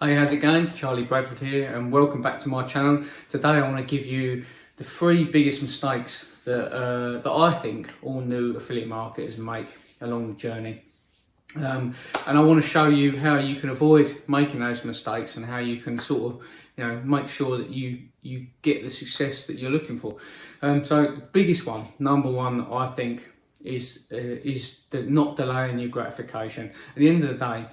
Hey, how's it going? Charlie Bradford here and welcome back to my channel. Today I want to give you the 3 biggest mistakes that I think all new affiliate marketers make along the journey. And I want to show you how you can avoid making those mistakes and how you can sort of, make sure that you get the success that you're looking for. So the biggest one, number one, I think is not delaying your gratification. At the end of the day,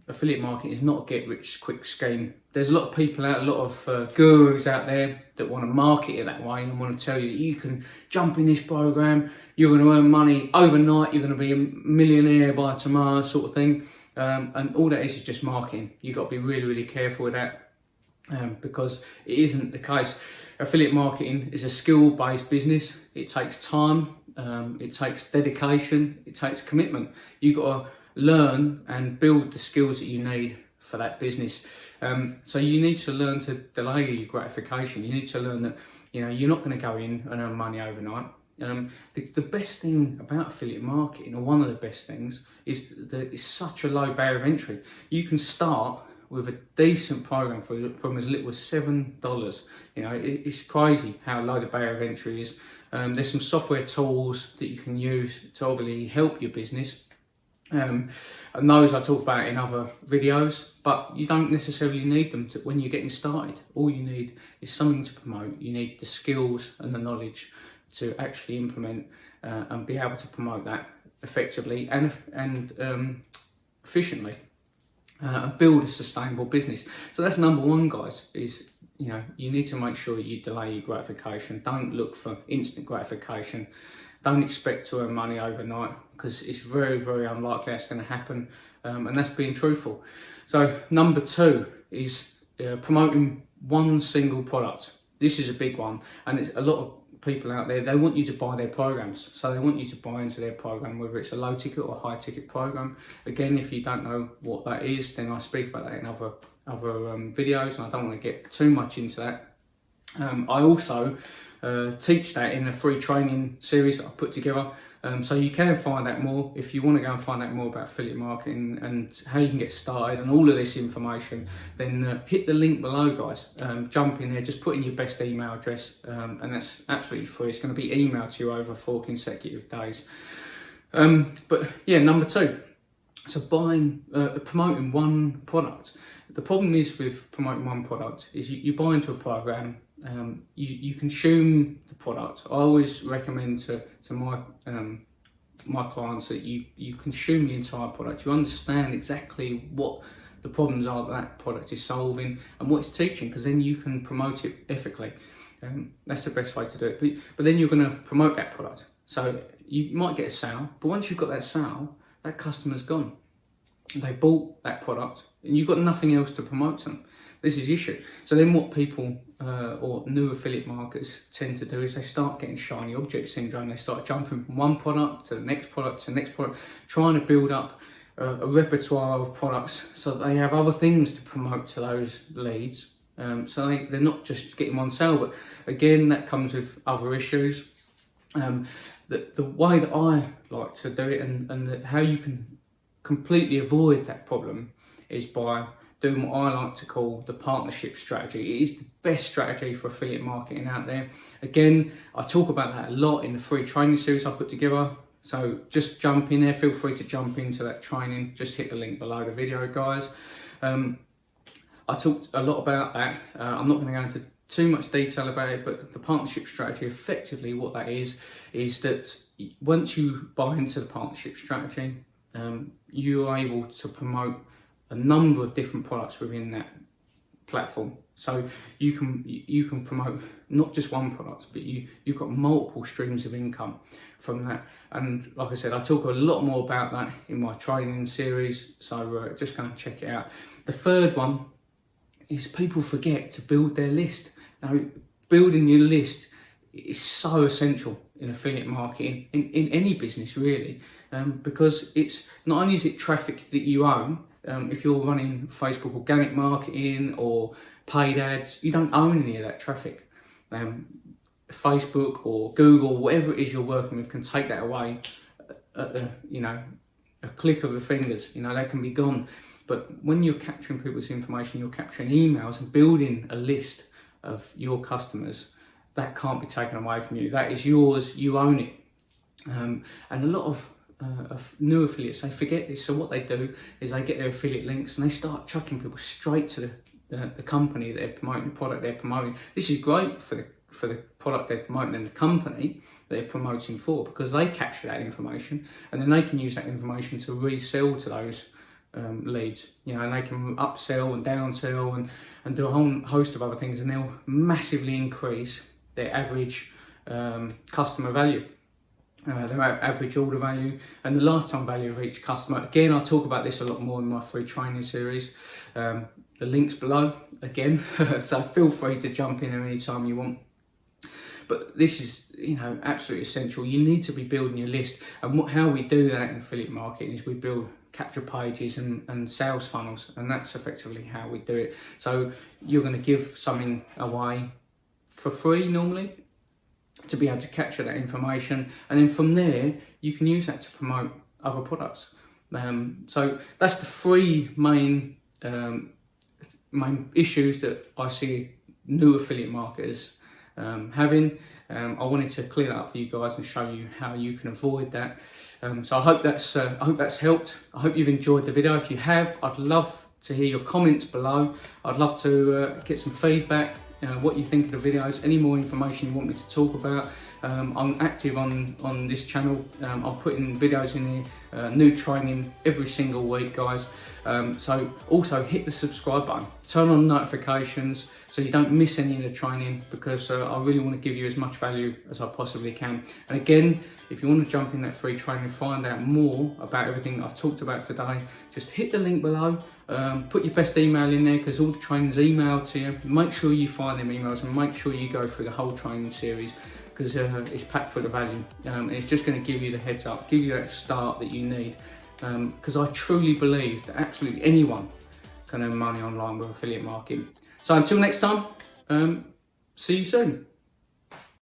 affiliate marketing is not a get rich quick scheme. There's a lot of people out, a lot of gurus out there that want to market it that way and want to tell you that you can jump in this program, you're going to earn money overnight, you're going to be a millionaire by tomorrow, sort of thing. And all that is just marketing. You've got to be really, really careful with that because it isn't the case. Affiliate marketing is a skill-based business. It takes time, it takes dedication, it takes commitment. You've got to learn and build the skills that you need for that business. So you need to learn to delay your gratification. You need to learn that you're not going to go in and earn money overnight. The best thing about affiliate marketing, or one of the best things, is that it's such a low barrier of entry. You can start with a decent program from as little as $7. It's crazy how low the barrier of entry is. There's some software tools that you can use to obviously help your business. And those I talk about in other videos, but you don't necessarily need them when you're getting started. All you need is something to promote. You need the skills and the knowledge to actually implement and be able to promote that effectively and efficiently and build a sustainable business. So that's number one, guys, is you need to make sure you delay your gratification. Don't look for instant gratification. Don't expect to earn money overnight because it's very, very unlikely that's going to happen, and that's being truthful. So number 2 is promoting one single product. This is a big one, and it's a lot of people out there, they want you to buy their programs. So they want you to buy into their program, whether it's a low ticket or high ticket program. Again, if you don't know what that is, then I speak about that in other videos, and I don't want to get too much into that. I also teach that in a free training series that I've put together, so you can find out more if you want to go and find out more about affiliate marketing and how you can get started and all of this information. Then hit the link below, guys. Jump in there, just put in your best email address, and that's absolutely free. It's going to be emailed to you over 4 consecutive days. But yeah, number 2, so promoting one product. The problem is with promoting one product is you buy into a program. You consume the product. I always recommend to my clients that you consume the entire product. You understand exactly what the problems are that product is solving and what it's teaching, because then you can promote it ethically. That's the best way to do it. But then you're going to promote that product. So you might get a sale, but once you've got that sale, that customer's gone. They've bought that product and you've got nothing else to promote to them. This is the issue. So then what people or new affiliate marketers tend to do is they start getting shiny object syndrome. They start jumping from one product to the next product to the next product, trying to build up a repertoire of products so that they have other things to promote to those leads. So they're not just getting one sale, but again, that comes with other issues. The way that I like to do it and how you can completely avoid that problem is by doing what I like to call the partnership strategy. It is the best strategy for affiliate marketing out there. Again, I talk about that a lot in the free training series I put together. So just jump in there, feel free to jump into that training. Just hit the link below the video, guys. I talked a lot about that. I'm not going to go into too much detail about it, but the partnership strategy, effectively what that is that once you buy into the partnership strategy, you are able to promote a number of different products within that platform. So you can promote not just one product, but you've got multiple streams of income from that. And like I said, I talk a lot more about that in my training series, so just go and check it out. The third one is people forget to build their list. Now, building your list is so essential in affiliate marketing, in any business really, because it's not only is it traffic that you own. If you're running Facebook organic marketing or paid ads, you don't own any of that traffic. Facebook or Google, whatever it is you're working with, can take that away at the, a click of the fingers. That can be gone. But when you're capturing people's information, you're capturing emails and building a list of your customers. That can't be taken away from you. That is yours, you own it. And a lot of new affiliates, they forget this. So what they do is they get their affiliate links and they start chucking people straight to the company they're promoting, the product they're promoting. This is great for the product they're promoting and the company they're promoting for, because they capture that information and then they can use that information to resell to those leads, you know, and they can upsell and downsell and do a whole host of other things, and they'll massively increase their average customer value, their average order value, and the lifetime value of each customer. Again, I'll talk about this a lot more in my free training series. The link's below again, so feel free to jump in anytime you want. But this is, you know, absolutely essential. You need to be building your list, and how we do that in affiliate marketing is we build capture pages and sales funnels, and that's effectively how we do it. So you're going to give something away for free normally to be able to capture that information, and then from there you can use that to promote other products. So that's the three main issues that I see new affiliate marketers having. I wanted to clear that up for you guys and show you how you can avoid that. So I hope that's helped. I hope you've enjoyed the video. If you have, I'd love to hear your comments below. I'd love to get some feedback, what you think of the videos, any more information you want me to talk about. I'm active on this channel. I'm putting videos in there, new training every single week, guys. So also hit the subscribe button, turn on notifications so you don't miss any of the training, because I really want to give you as much value as I possibly can. And again, if you want to jump in that free training, find out more about everything I've talked about today, just hit the link below, put your best email in there, because all the training's emailed to you. Make sure you find them emails and make sure you go through the whole training series, because it's packed full of value. And it's just going to give you the heads up, give you that start that you need, because I truly believe that absolutely anyone can earn money online with affiliate marketing. So until next time, see you soon.